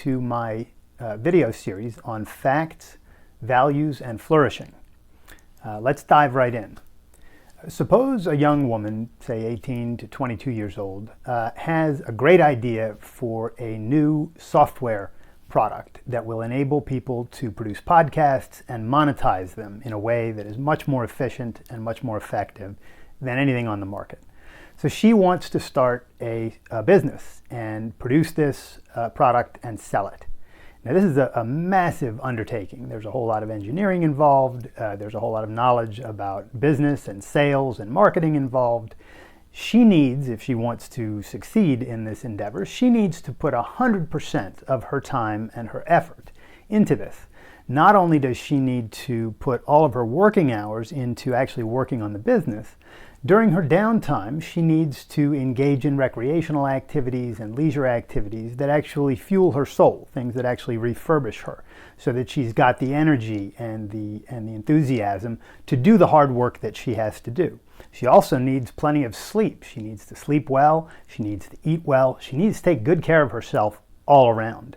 to my video series on facts, values, and flourishing. Let's dive right in. Suppose a young woman, say 18 to 22 years old, has a great idea for a new software product that will enable people to produce podcasts and monetize them in a way that is much more efficient and much more effective than anything on the market. So she wants to start a business and produce this product and sell it. Now this is a massive undertaking. There's a whole lot of engineering involved. There's a whole lot of knowledge about business and sales and marketing involved. She needs, if she wants to succeed in this endeavor, she needs to put 100% of her time and her effort into this. Not only does she need to put all of her working hours into actually working on the business, during her downtime, she needs to engage in recreational activities and leisure activities that actually fuel her soul, things that actually refurbish her, so that she's got the energy and the enthusiasm to do the hard work that she has to do. She also needs plenty of sleep. She needs to sleep well, she needs to eat well, she needs to take good care of herself all around.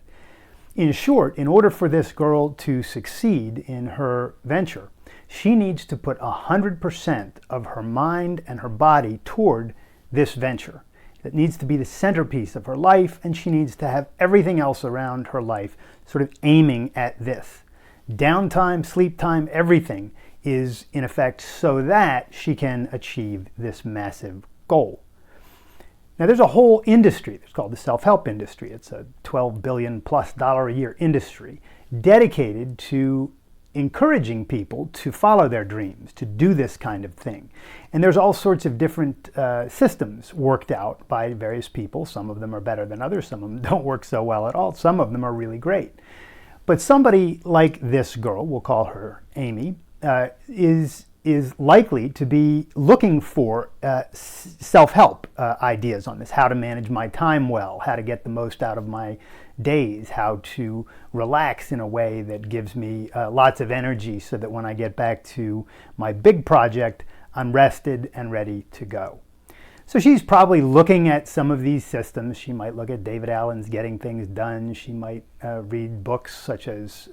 In short, in order for this girl to succeed in her venture, she needs to put 100% of her mind and her body toward this venture. It needs to be the centerpiece of her life, and she needs to have everything else around her life sort of aiming at this. Downtime, sleep time, everything is in effect so that she can achieve this massive goal. Now there's a whole industry, it's called the self-help industry. It's a $12 billion plus a year industry dedicated to encouraging people to follow their dreams, to do this kind of thing. And there's all sorts of different systems worked out by various people. Some of them are better than others, some of them don't work so well at all, some of them are really great. But somebody like this girl, we'll call her Amy, is likely to be looking for self-help ideas on this, how to manage my time well, how to get the most out of my days, how to relax in a way that gives me lots of energy so that when I get back to my big project, I'm rested and ready to go. So she's probably looking at some of these systems. She might look at David Allen's Getting Things Done. She might read books such as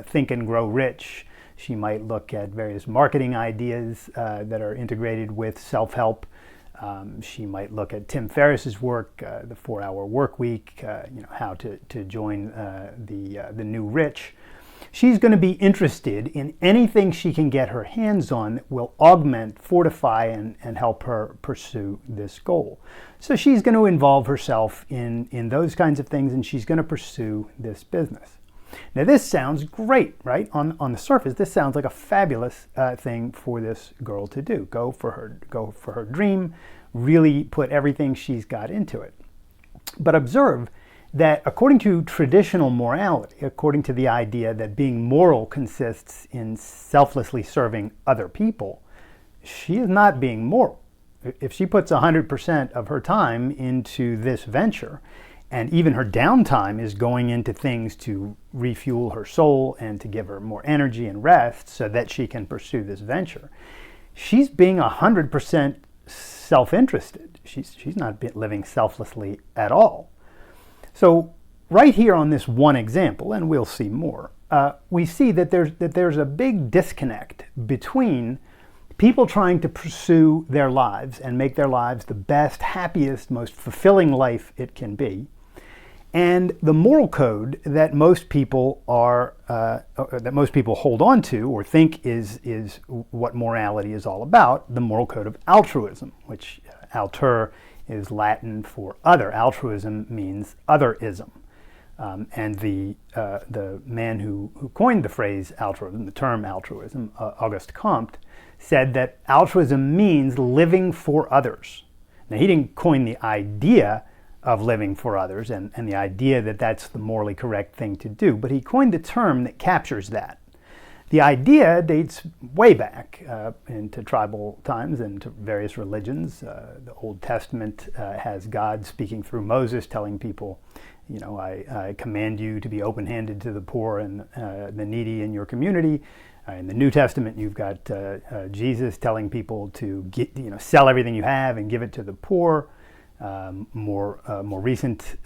Think and Grow Rich. She might look at various marketing ideas that are integrated with self-help. She might look at Tim Ferriss's work, the 4-Hour Work Week, how to join the new rich. She's going to be interested in anything she can get her hands on that will augment, fortify, and help her pursue this goal. So she's going to involve herself in those kinds of things, and she's going to pursue this business. Now this sounds great, right? On the surface, this sounds like a fabulous thing for this girl to do. Go for her dream, really put everything she's got into it. But observe that according to traditional morality, according to the idea that being moral consists in selflessly serving other people, she is not being moral. If she puts 100% of her time into this venture, and even her downtime is going into things to refuel her soul and to give her more energy and rest so that she can pursue this venture, she's being 100% self-interested. She's not living selflessly at all. So right here on this one example, and we'll see more, we see that there's a big disconnect between people trying to pursue their lives and make their lives the best, happiest, most fulfilling life it can be, and the moral code that most people hold on to or think is what morality is all about, the moral code of altruism, which alter is Latin for other. Altruism means otherism. And the man who coined the phrase altruism, the term altruism, Auguste Comte, said that altruism means living for others. Now, he didn't coin the idea of living for others and the idea that that's the morally correct thing to do, but he coined the term that captures that. The idea dates way back into tribal times and to various religions. The Old Testament has God speaking through Moses, telling people, I command you to be open-handed to the poor and the needy in your community. In the New Testament, you've got Jesus telling people to sell everything you have and give it to the poor. More recent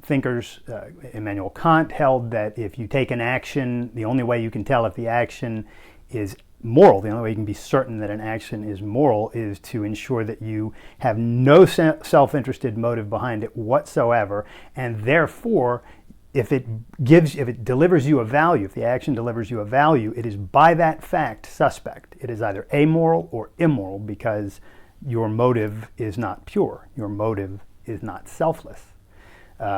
thinkers, Immanuel Kant held that if you take an action, the only way you can tell if the action is moral, the only way you can be certain that an action is moral, is to ensure that you have no self-interested motive behind it whatsoever, and therefore, if it delivers you a value, if the action delivers you a value, it is by that fact suspect. It is either amoral or immoral because your motive is not pure. Your motive is not selfless.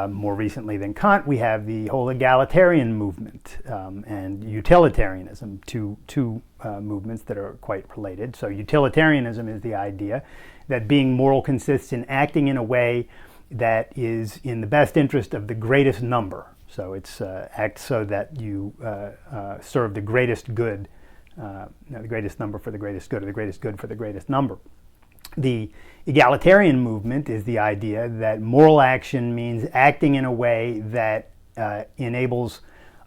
More recently than Kant, we have the whole egalitarian movement and utilitarianism, two movements that are quite related. So utilitarianism is the idea that being moral consists in acting in a way that is in the best interest of the greatest number. So it's act so that you serve the greatest good, the greatest number for the greatest good, or the greatest good for the greatest number. The egalitarian movement is the idea that moral action means acting in a way that enables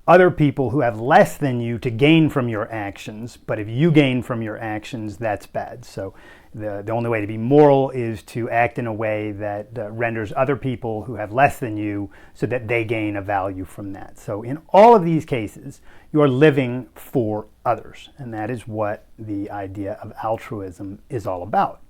other people who have less than you to gain from your actions, but if you gain from your actions, that's bad. So the only way to be moral is to act in a way that renders other people who have less than you so that they gain a value from that. So in all of these cases, you're living for others, and that is what the idea of altruism is all about.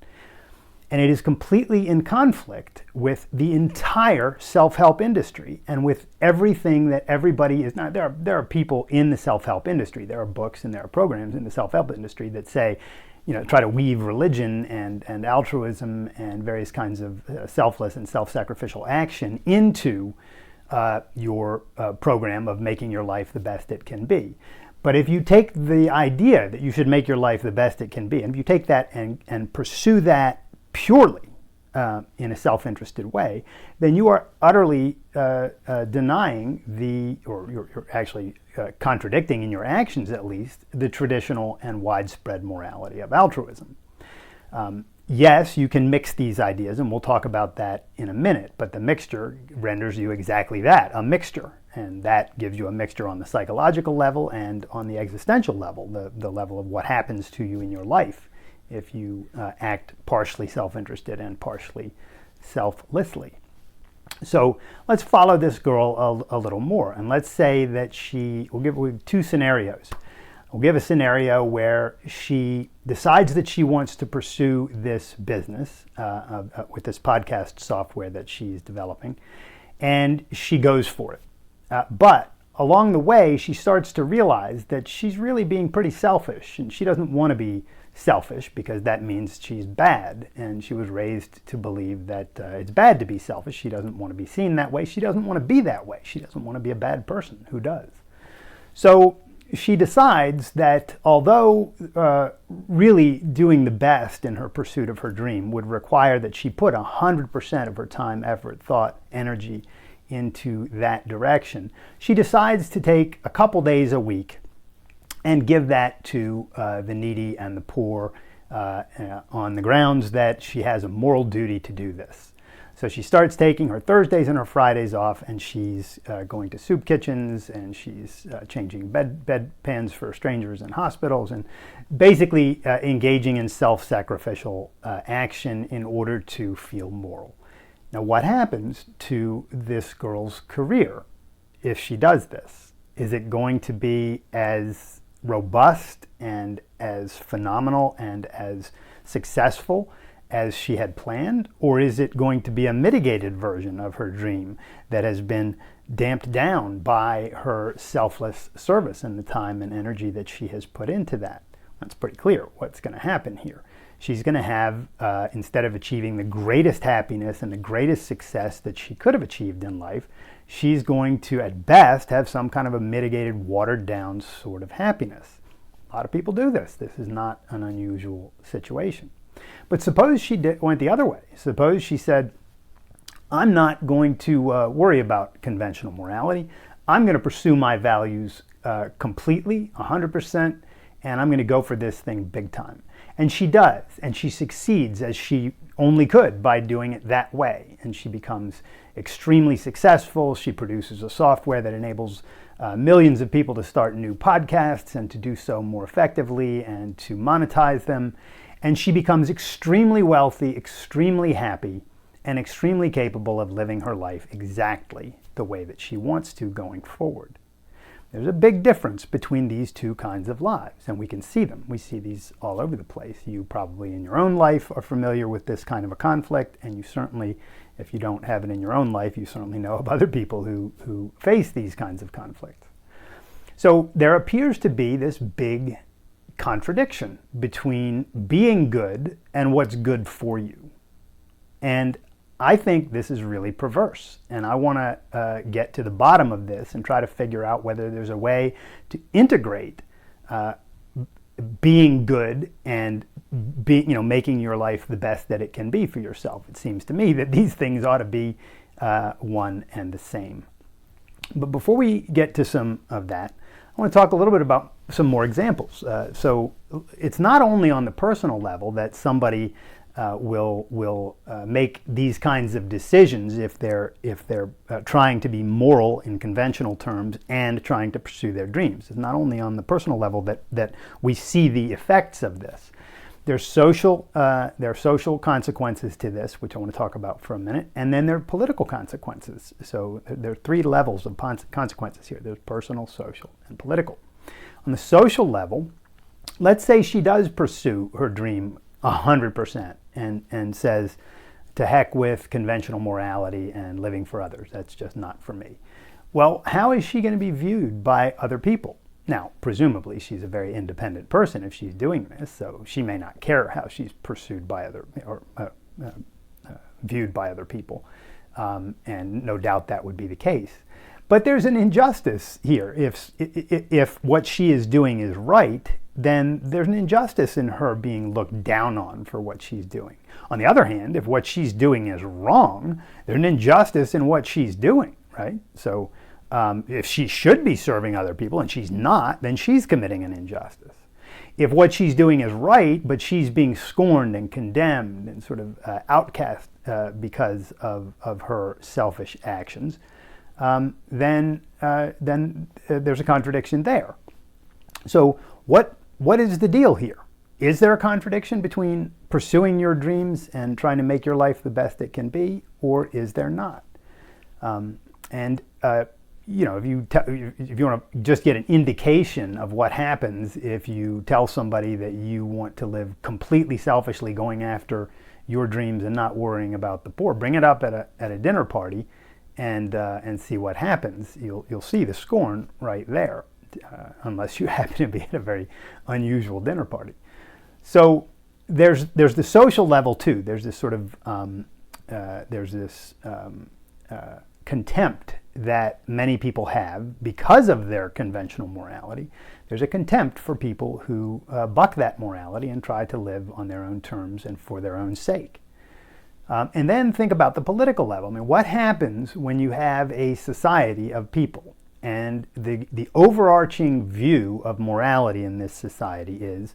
And it is completely in conflict with the entire self-help industry and with everything that everybody is not. There are people in the self-help industry, there are books and there are programs in the self-help industry that say, try to weave religion and altruism and various kinds of selfless and self-sacrificial action into your program of making your life the best it can be. But if you take the idea that you should make your life the best it can be, and if you take that and pursue that purely in a self-interested way, then you are utterly denying or you're actually contradicting in your actions at least, the traditional and widespread morality of altruism. Yes, you can mix these ideas, and we'll talk about that in a minute, but the mixture renders you exactly that, a mixture. And that gives you a mixture on the psychological level and on the existential level, the level of what happens to you in your life if you act partially self-interested and partially selflessly. So let's follow this girl a little more, and let's say that we'll give two scenarios. We'll give a scenario where she decides that she wants to pursue this business with this podcast software that she's developing, and she goes for it. But along the way, she starts to realize that she's really being pretty selfish, and she doesn't want to be selfish because that means she's bad, and she was raised to believe that it's bad to be selfish. She doesn't want to be seen that way. She doesn't want to be that way. She doesn't want to be a bad person. Who does? So she decides that although really doing the best in her pursuit of her dream would require that she put 100% of her time, effort, thought, energy into that direction, she decides to take a couple days a week and give that to the needy and the poor on the grounds that she has a moral duty to do this. So she starts taking her Thursdays and her Fridays off, and she's going to soup kitchens, and she's changing bedpans for strangers in hospitals, and basically engaging in self-sacrificial action in order to feel moral. Now, what happens to this girl's career if she does this? Is it going to be as robust and as phenomenal and as successful as she had planned? Or is it going to be a mitigated version of her dream that has been damped down by her selfless service and the time and energy that she has put into that? That's pretty clear what's going to happen here. She's going to have, instead of achieving the greatest happiness and the greatest success that she could have achieved in life, she's going to, at best, have some kind of a mitigated, watered-down sort of happiness. A lot of people do this. This is not an unusual situation. But suppose she went the other way. Suppose she said, I'm not going to worry about conventional morality. I'm going to pursue my values completely, 100%, and I'm going to go for this thing big time. And she does, and she succeeds as she only could by doing it that way. And she becomes extremely successful. She produces a software that enables millions of people to start new podcasts and to do so more effectively and to monetize them. And she becomes extremely wealthy, extremely happy, and extremely capable of living her life exactly the way that she wants to going forward. There's a big difference between these two kinds of lives, and we can see them. We see these all over the place. You probably in your own life are familiar with this kind of a conflict, and you certainly, if you don't have it in your own life, you certainly know of other people who face these kinds of conflicts. So there appears to be this big contradiction between being good and what's good for you. And I think this is really perverse, and I want to get to the bottom of this and try to figure out whether there's a way to integrate being good and making your life the best that it can be for yourself. It seems to me that these things ought to be one and the same. But before we get to some of that, I want to talk a little bit about some more examples. So it's not only on the personal level that somebody will make these kinds of decisions if they're trying to be moral in conventional terms and trying to pursue their dreams. It's not only on the personal level that we see the effects of this. There are social consequences to this, which I want to talk about for a minute, and then there are political consequences. So there are three levels of consequences here. There's personal, social, and political. On the social level, let's say she does pursue her dream 100% and says, to heck with conventional morality and living for others. That's just not for me. Well, how is she going to be viewed by other people? Now, presumably, she's a very independent person if she's doing this, so she may not care how she's pursued by other or viewed by other people, and no doubt that would be the case. But there's an injustice here. If what she is doing is right, then there's an injustice in her being looked down on for what she's doing. On the other hand, if what she's doing is wrong, there's an injustice in what she's doing, right? So if she should be serving other people and she's not, then she's committing an injustice. If what she's doing is right, but she's being scorned and condemned and sort of outcast because of her selfish actions, then there's a contradiction there. So what is the deal here? Is there a contradiction between pursuing your dreams and trying to make your life the best it can be, or is there not? If you want to just get an indication of what happens if you tell somebody that you want to live completely selfishly, going after your dreams and not worrying about the poor, bring it up at a dinner party and see what happens. You'll see the scorn right there, unless you happen to be at a very unusual dinner party. So there's the social level too. There's this sort of contempt that many people have because of their conventional morality. There's a contempt for people who buck that morality and try to live on their own terms and for their own sake. And then think about the political level. I mean, what happens when you have a society of people and the overarching view of morality in this society is,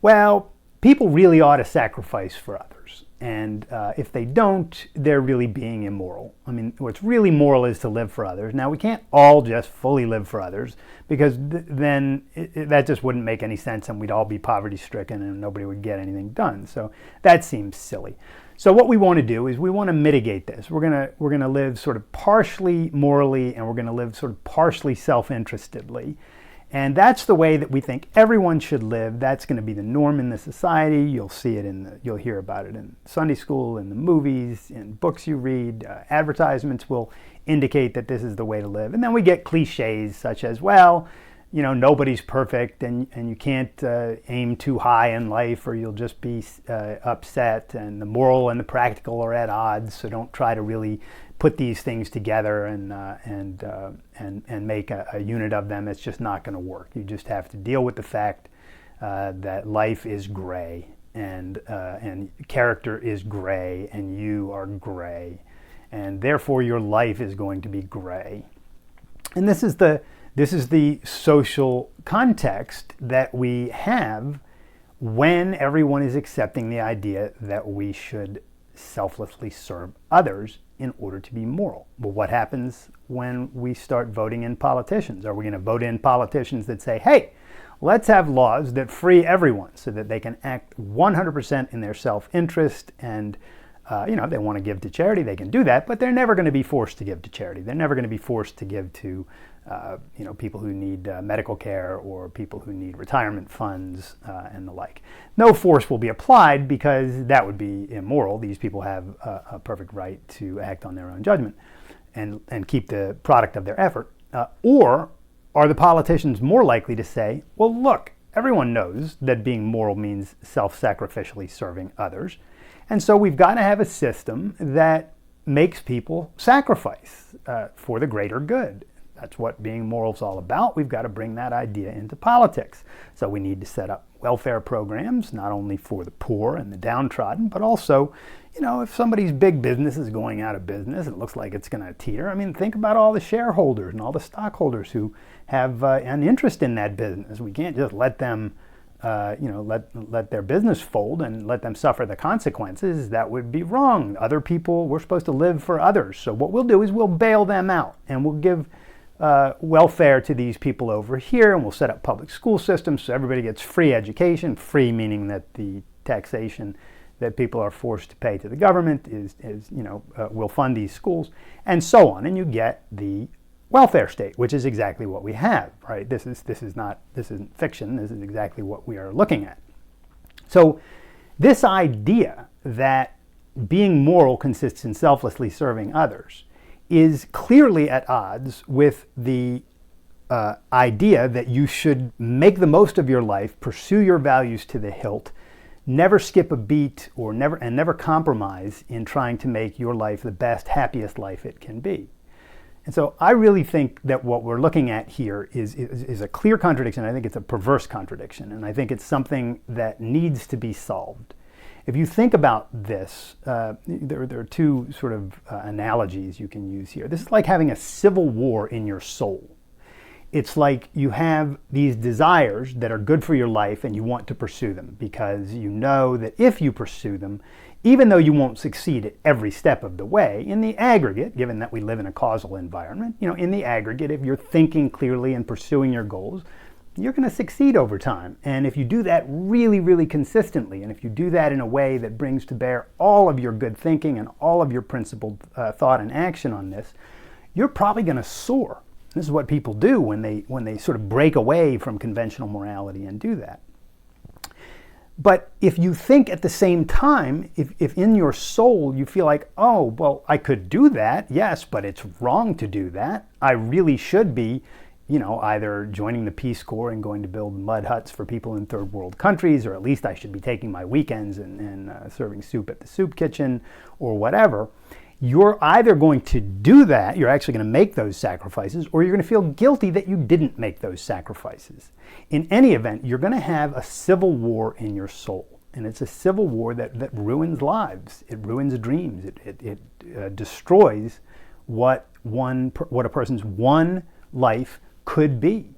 well, people really ought to sacrifice for others. And if they don't, they're really being immoral. I mean, what's really moral is to live for others. Now, we can't all just fully live for others because then that just wouldn't make any sense and we'd all be poverty-stricken and nobody would get anything done. So that seems silly. So what we want to do is we want to mitigate this. We're going to live sort of partially morally and we're going to live sort of partially self-interestedly. And that's the way that we think everyone should live. That's going to be the norm in the society. You'll see it you'll hear about it in Sunday school, in the movies, in books you read. Advertisements will indicate that this is the way to live. And then we get cliches such as, well, nobody's perfect and you can't aim too high in life or you'll just be upset, and the moral and the practical are at odds, so don't try to really put these things together and make a unit of them. It's just not going to work. You just have to deal with the fact that life is gray and character is gray and you are gray, and therefore your life is going to be gray. And this is the social context that we have when everyone is accepting the idea that we should selflessly serve others in order to be moral. Well, what happens when we start voting in politicians? Are we going to vote in politicians that say, hey, let's have laws that free everyone so that they can act 100% in their self-interest and If they want to give to charity, they can do that, but they're never going to be forced to give to charity. They're never going to be forced to give to people who need medical care or people who need retirement funds and the like. No force will be applied because that would be immoral. These people have a perfect right to act on their own judgment and keep the product of their effort. Or are the politicians more likely to say, well, look, everyone knows that being moral means self-sacrificially serving others. And so we've got to have a system that makes people sacrifice for the greater good. That's what being moral is all about. We've got to bring that idea into politics. So we need to set up welfare programs, not only for the poor and the downtrodden, but also, if somebody's big business is going out of business, it looks like it's going to teeter. I mean, think about all the shareholders and all the stockholders who have an interest in that business. We can't just let them let their business fold and let them suffer the consequences. That would be wrong. Other people, we're supposed to live for others. So what we'll do is we'll bail them out and we'll give welfare to these people over here, and we'll set up public school systems so everybody gets free education. Free meaning that the taxation that people are forced to pay to the government will fund these schools, and so on. And you get the welfare state, which is exactly what we have, right? This isn't fiction. This is exactly what we are looking at. So this idea that being moral consists in selflessly serving others is clearly at odds with the idea that you should make the most of your life, pursue your values to the hilt, never skip a beat, or never compromise in trying to make your life the best, happiest life it can be. And so I really think that what we're looking at here is a clear contradiction. I think it's a perverse contradiction, and I think it's something that needs to be solved. If you think about this, there are two sort of analogies you can use here. This is like having a civil war in your soul. It's like you have these desires that are good for your life and you want to pursue them because you know that if you pursue them, even though you won't succeed at every step of the way, in the aggregate, given that we live in a causal environment, in the aggregate, if you're thinking clearly and pursuing your goals, you're going to succeed over time. And if you do that really, really consistently, and if you do that in a way that brings to bear all of your good thinking and all of your principled thought and action on this, you're probably going to soar. This is what people do when they sort of break away from conventional morality and do that. But if you think at the same time, if in your soul you feel like, oh, well, I could do that, yes, but it's wrong to do that. I really should be either joining the Peace Corps and going to build mud huts for people in third world countries, or at least I should be taking my weekends and serving soup at the soup kitchen or whatever. You're either going to do that, you're actually going to make those sacrifices, or you're going to feel guilty that you didn't make those sacrifices. In any event, you're going to have a civil war in your soul. And it's a civil war that ruins lives. It ruins dreams. It destroys what a person's one life could be.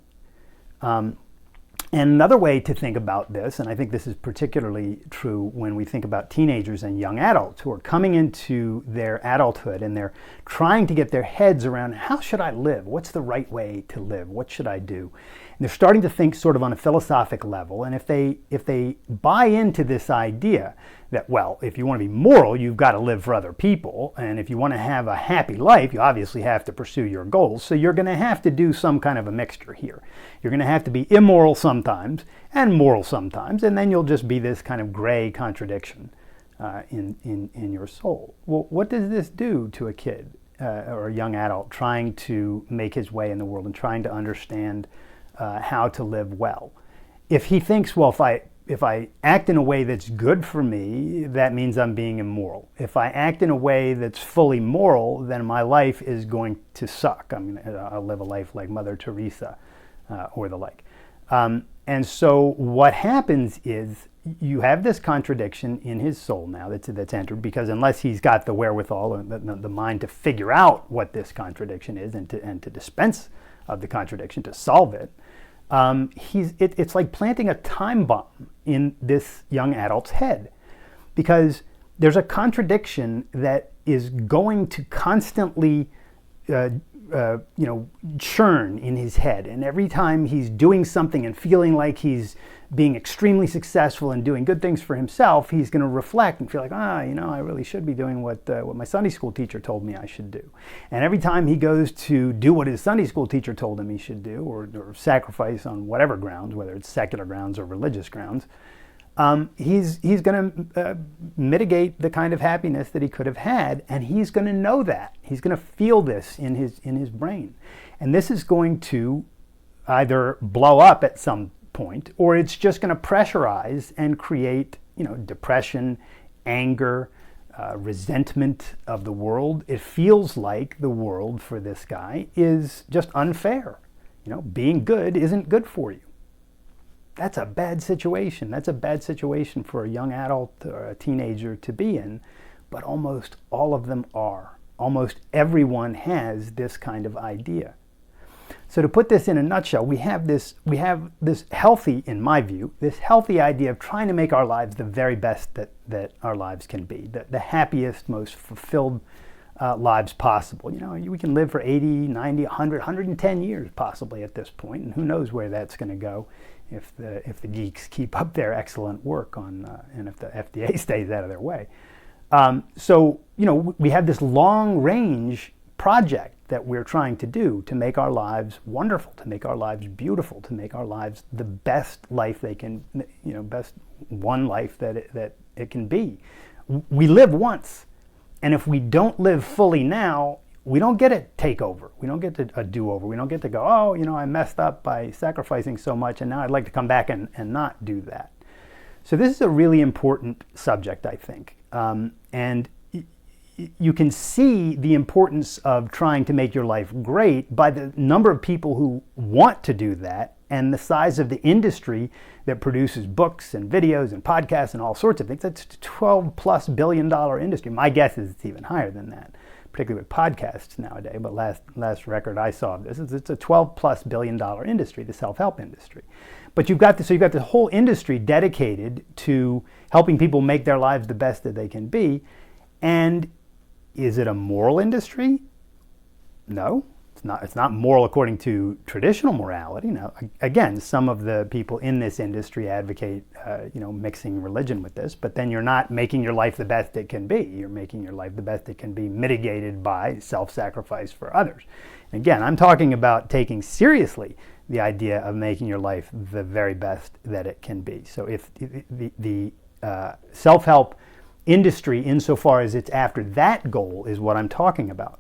And another way to think about this, and I think this is particularly true when we think about teenagers and young adults who are coming into their adulthood and they're trying to get their heads around, how should I live? What's the right way to live? What should I do? And they're starting to think sort of on a philosophic level. And if they buy into this idea that, well, if you want to be moral, you've got to live for other people. And if you want to have a happy life, you obviously have to pursue your goals. So you're going to have to do some kind of a mixture here. You're going to have to be immoral sometimes and moral sometimes. And then you'll just be this kind of gray contradiction in your soul. Well, what does this do to a kid or a young adult trying to make his way in the world and trying to understand how to live well? If he thinks, well, if I act in a way that's good for me, that means I'm being immoral. If I act in a way that's fully moral, then my life is going to suck. I'll live a life like Mother Teresa or the like. And so what happens is you have this contradiction in his soul now that's entered, because unless he's got the wherewithal or the mind to figure out what this contradiction is and to dispense of the contradiction, to solve it, it's like planting a time bomb in this young adult's head, because there's a contradiction that is going to constantly churn in his head. And every time he's doing something and feeling like he's being extremely successful and doing good things for himself, he's going to reflect and feel like, I really should be doing what my Sunday school teacher told me I should do. And every time he goes to do what his Sunday school teacher told him he should do, or sacrifice on whatever grounds, whether it's secular grounds or religious grounds, he's going to mitigate the kind of happiness that he could have had, and he's going to know that. He's going to feel this in his brain. And this is going to either blow up at some point, or it's just going to pressurize and create, depression, anger, resentment of the world. It feels like the world for this guy is just unfair. Being good isn't good for you. That's a bad situation. That's a bad situation for a young adult or a teenager to be in, but almost all of them are. Almost everyone has this kind of idea. So to put this in a nutshell, we have this healthy, in my view, this healthy idea of trying to make our lives the very best that our lives can be, the happiest, most fulfilled lives possible. We can live for 80, 90, 100, 110 years possibly at this point, and who knows where that's going to go if the geeks keep up their excellent work and if the FDA stays out of their way. So we have this long-range project that we're trying to do to make our lives wonderful, to make our lives beautiful, to make our lives the best life they can, best one life that it can be. We live once, and if we don't live fully now, we don't get a takeover. We don't get a do-over. We don't get to go, I messed up by sacrificing so much, and now I'd like to come back and not do that. So this is a really important subject, I think. And you can see the importance of trying to make your life great by the number of people who want to do that and the size of the industry that produces books and videos and podcasts and all sorts of things. That's a $12+ billion industry. My guess is it's even higher than that, particularly with podcasts nowadays. But last record I saw of this is it's a $12+ billion industry, the self-help industry. But you've got this whole industry dedicated to helping people make their lives the best that they can be. And is it a moral industry? No, it's not. It's not moral according to traditional morality. Now, again, some of the people in this industry advocate, mixing religion with this. But then you're not making your life the best it can be. You're making your life the best it can be mitigated by self-sacrifice for others. And again, I'm talking about taking seriously the idea of making your life the very best that it can be. So if the self-help industry, insofar as it's after that goal, is what I'm talking about.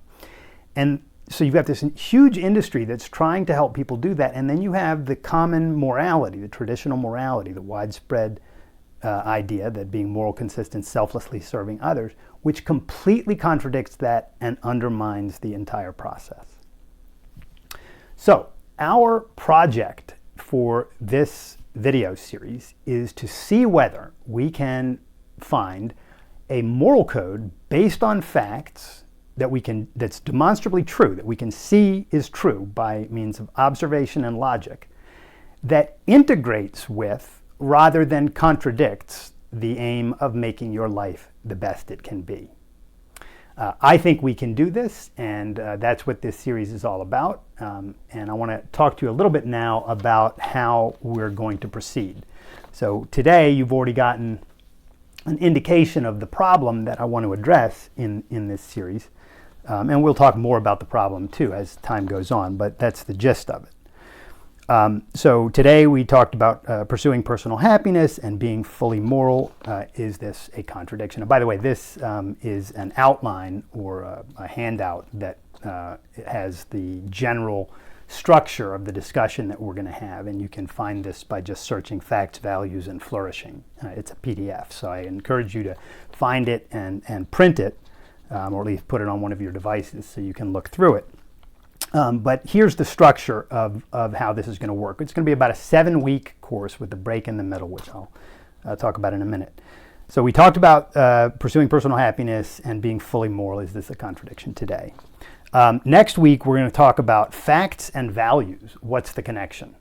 And so you've got this huge industry that's trying to help people do that, and then you have the common morality, the traditional morality, the widespread idea that being moral, consistent, selflessly serving others, which completely contradicts that and undermines the entire process. So our project for this video series is to see whether we can find a moral code based on facts that's demonstrably true, that we can see is true by means of observation and logic, that integrates with rather than contradicts the aim of making your life the best it can be. I think we can do this, and that's what this series is all about. And I want to talk to you a little bit now about how we're going to proceed. So today you've already gotten an indication of the problem that I want to address in this series. And we'll talk more about the problem too as time goes on, but that's the gist of it. So today we talked about pursuing personal happiness and being fully moral. Is this a contradiction? And by the way, this is an outline or a handout that has the general structure of the discussion that we're going to have, and you can find this by just searching facts, values, and flourishing. It's a PDF, so I encourage you to find it and print it, or at least put it on one of your devices so you can look through it. But here's the structure of how this is going to work. It's going to be about a 7-week course with a break in the middle, which I'll talk about in a minute. So we talked about pursuing personal happiness and being fully moral. Is this a contradiction today? Next week, we're going to talk about facts and values. What's the connection?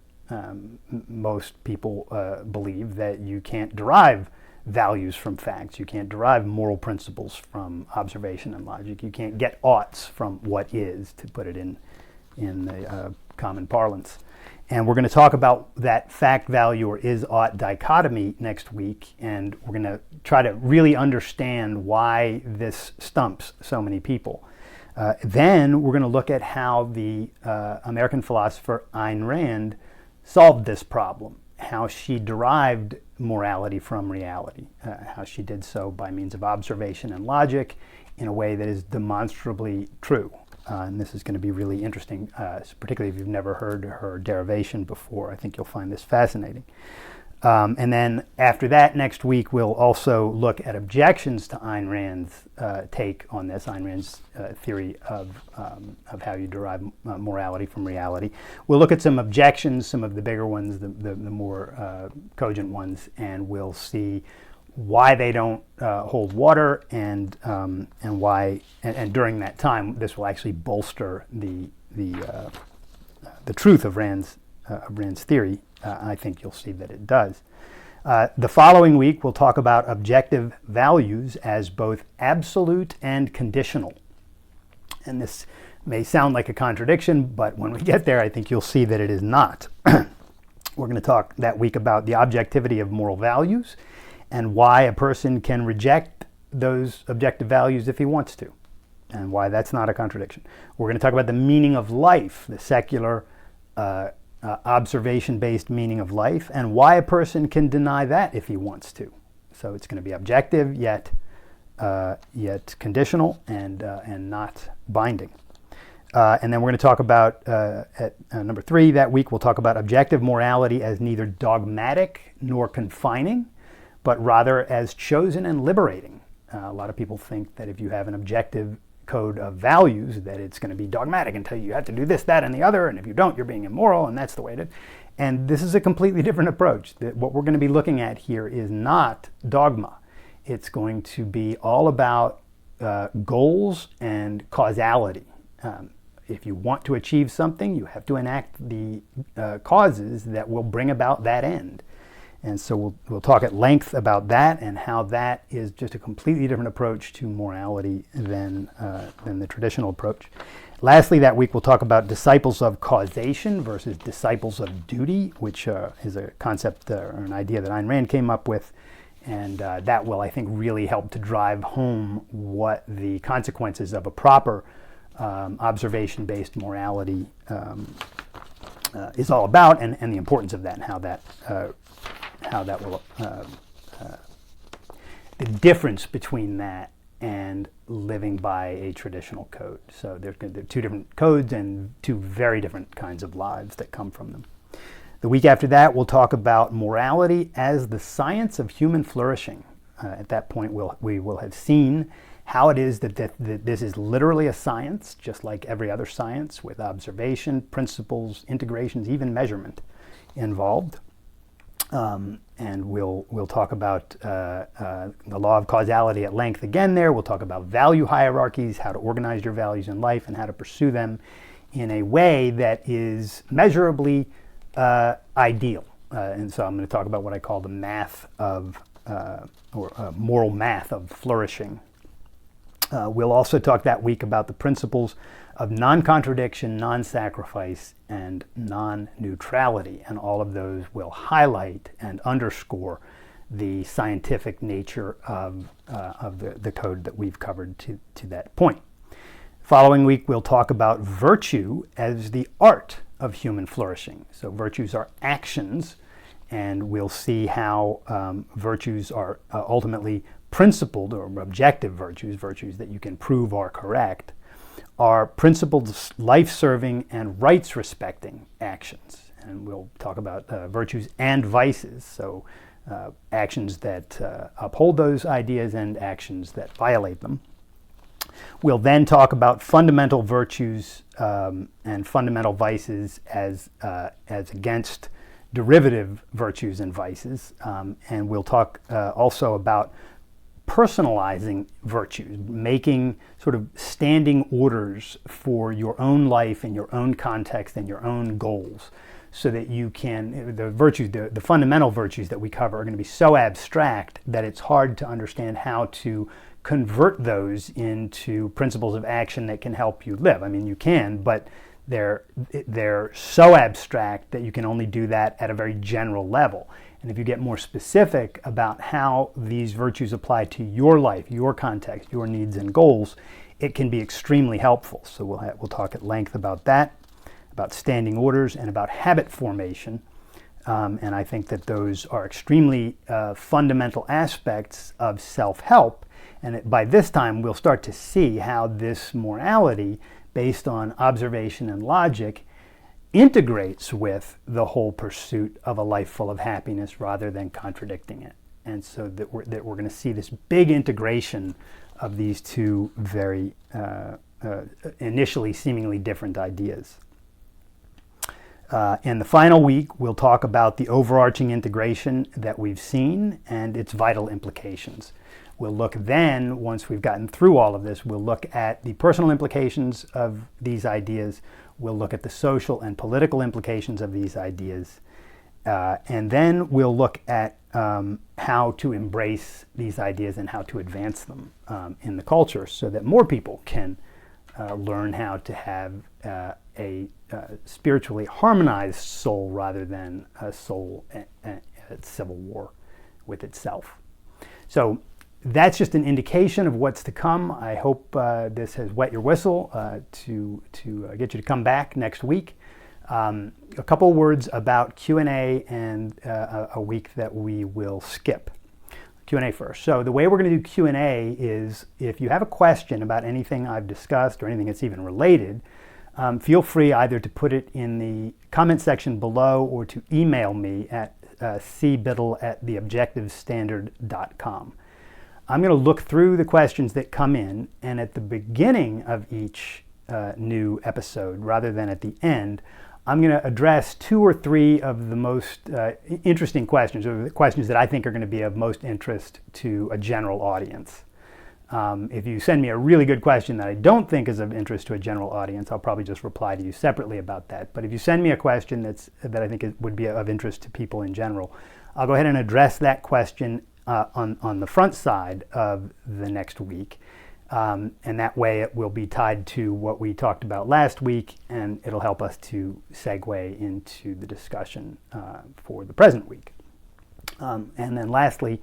Most people believe that you can't derive values from facts. You can't derive moral principles from observation and logic. You can't get oughts from what is, to put it in the common parlance. And we're going to talk about that fact, value, or is-ought dichotomy next week, and we're going to try to really understand why this stumps so many people. Then we're going to look at how the American philosopher Ayn Rand solved this problem, how she derived morality from reality, how she did so by means of observation and logic in a way that is demonstrably true. And this is going to be really interesting, particularly if you've never heard her derivation before. I think you'll find this fascinating. And then after that, next week, we'll also look at objections to Ayn Rand's take on this, Ayn Rand's theory of how you derive morality from reality. We'll look at some objections, some of the bigger ones, the more cogent ones, and we'll see why they don't hold water, and why, and during that time, this will actually bolster the truth of Rand's theory. I think you'll see that it does. The following week, we'll talk about objective values as both absolute and conditional. And this may sound like a contradiction, but when we get there, I think you'll see that it is not. We're going to talk that week about the objectivity of moral values and why a person can reject those objective values if he wants to, and why that's not a contradiction. We're going to talk about the meaning of life, the secular observation-based meaning of life, and why a person can deny that if he wants to. So it's going to be objective, yet conditional, and not binding. And then we're going to talk about, at number 3 that week, we'll talk about objective morality as neither dogmatic nor confining, but rather as chosen and liberating. A lot of people think that if you have an objective code of values, that it's going to be dogmatic and tell you have to do this, that, and the other, and if you don't, you're being immoral, and that's the way it is. And this is a completely different approach. What we're going to be looking at here is not dogma. It's going to be all about goals and causality. If you want to achieve something, you have to enact the causes that will bring about that end. And so we'll talk at length about that and how that is just a completely different approach to morality than the traditional approach. Lastly, that week we'll talk about disciples of causation versus disciples of duty, which is a concept or an idea that Ayn Rand came up with. And that will, I think, really help to drive home what the consequences of a proper observation-based morality is all about, and the importance of that, and how that will, the difference between that and living by a traditional code. So there are 2 different codes and 2 very different kinds of lives that come from them. The week after that, we'll talk about morality as the science of human flourishing. At that point, we will have seen how it is that this is literally a science, just like every other science, with observation, principles, integrations, even measurement involved. And we'll talk about the law of causality at length again there. We'll talk about value hierarchies, how to organize your values in life, and how to pursue them in a way that is measurably ideal. And so I'm going to talk about what I call the math of, moral math of flourishing. We'll also talk that week about the principles of non-contradiction, non-sacrifice, and non-neutrality. And all of those will highlight and underscore the scientific nature of the code that we've covered to that point. Following week, we'll talk about virtue as the art of human flourishing. So virtues are actions, and we'll see how virtues are ultimately principled or objective virtues that you can prove are correct, are principled, life-serving, and rights-respecting actions. And we'll talk about virtues and vices, so actions that uphold those ideas and actions that violate them. We'll then talk about fundamental virtues and fundamental vices as against derivative virtues and vices. And we'll talk also about personalizing virtues, making sort of standing orders for your own life and your own context and your own goals, so that you can, the fundamental virtues that we cover are going to be so abstract that it's hard to understand how to convert those into principles of action that can help you live. I mean, you can, but they're so abstract that you can only do that at a very general level. And if you get more specific about how these virtues apply to your life, your context, your needs and goals, it can be extremely helpful. So we'll talk at length about that, about standing orders, and about habit formation. And I think that those are extremely fundamental aspects of self-help. And by this time, we'll start to see how this morality, based on observation and logic, integrates with the whole pursuit of a life full of happiness rather than contradicting it. And so that we're going to see this big integration of these two very initially seemingly different ideas. In the final week, we'll talk about the overarching integration that we've seen and its vital implications. We'll look then, once we've gotten through all of this, we'll look at the personal implications of these ideas. We'll look at the social and political implications of these ideas. And then we'll look at how to embrace these ideas and how to advance them in the culture so that more people can learn how to have a spiritually harmonized soul rather than a soul at civil war with itself. So that's just an indication of what's to come. I hope this has wet your whistle to get you to come back next week. A couple words about Q&A and a week that we will skip. Q&A first. So the way we're going to do Q&A is if you have a question about anything I've discussed or anything that's even related, feel free either to put it in the comment section below or to email me at cbiddle@theobjectivestandard.com. I'm going to look through the questions that come in, and at the beginning of each new episode, rather than at the end, I'm going to address 2 or 3 of the most interesting questions, or the questions that I think are going to be of most interest to a general audience. If you send me a really good question that I don't think is of interest to a general audience, I'll probably just reply to you separately about that. But if you send me a question that I think would be of interest to people in general, I'll go ahead and address that question on the front side of the next week. And that way it will be tied to what we talked about last week, and it'll help us to segue into the discussion for the present week. And then lastly,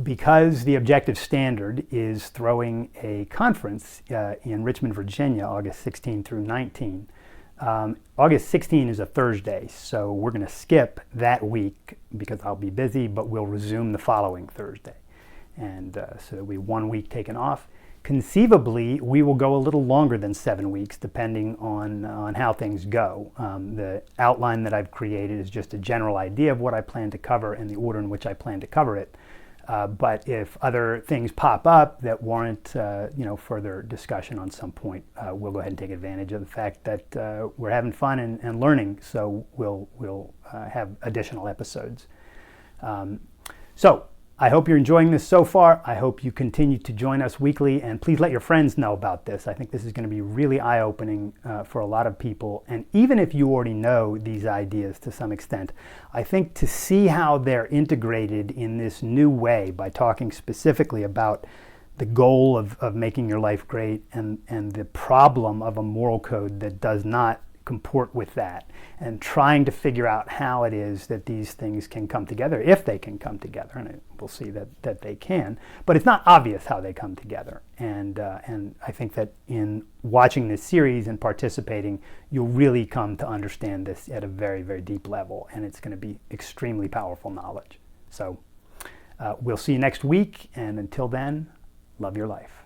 because the Objective Standard is throwing a conference in Richmond, Virginia, August 16 through 19, August 16 is a Thursday, so we're going to skip that week because I'll be busy, but we'll resume the following Thursday. And so there'll be 1 week taken off. Conceivably, we will go a little longer than 7 weeks, depending on how things go. The outline that I've created is just a general idea of what I plan to cover and the order in which I plan to cover it. But if other things pop up that warrant further discussion on some point, we'll go ahead and take advantage of the fact that we're having fun and learning, so we'll have additional episodes. So I hope you're enjoying this so far. I hope you continue to join us weekly, and please let your friends know about this. I think this is going to be really eye-opening for a lot of people. And even if you already know these ideas to some extent, I think to see how they're integrated in this new way by talking specifically about the goal of making your life great and the problem of a moral code that does not comport with that, and trying to figure out how it is that these things can come together, if they can come together, and we'll see that they can, but it's not obvious how they come together. And I think that in watching this series and participating, you'll really come to understand this at a very, very deep level, and it's going to be extremely powerful knowledge. So we'll see you next week, and until then, love your life.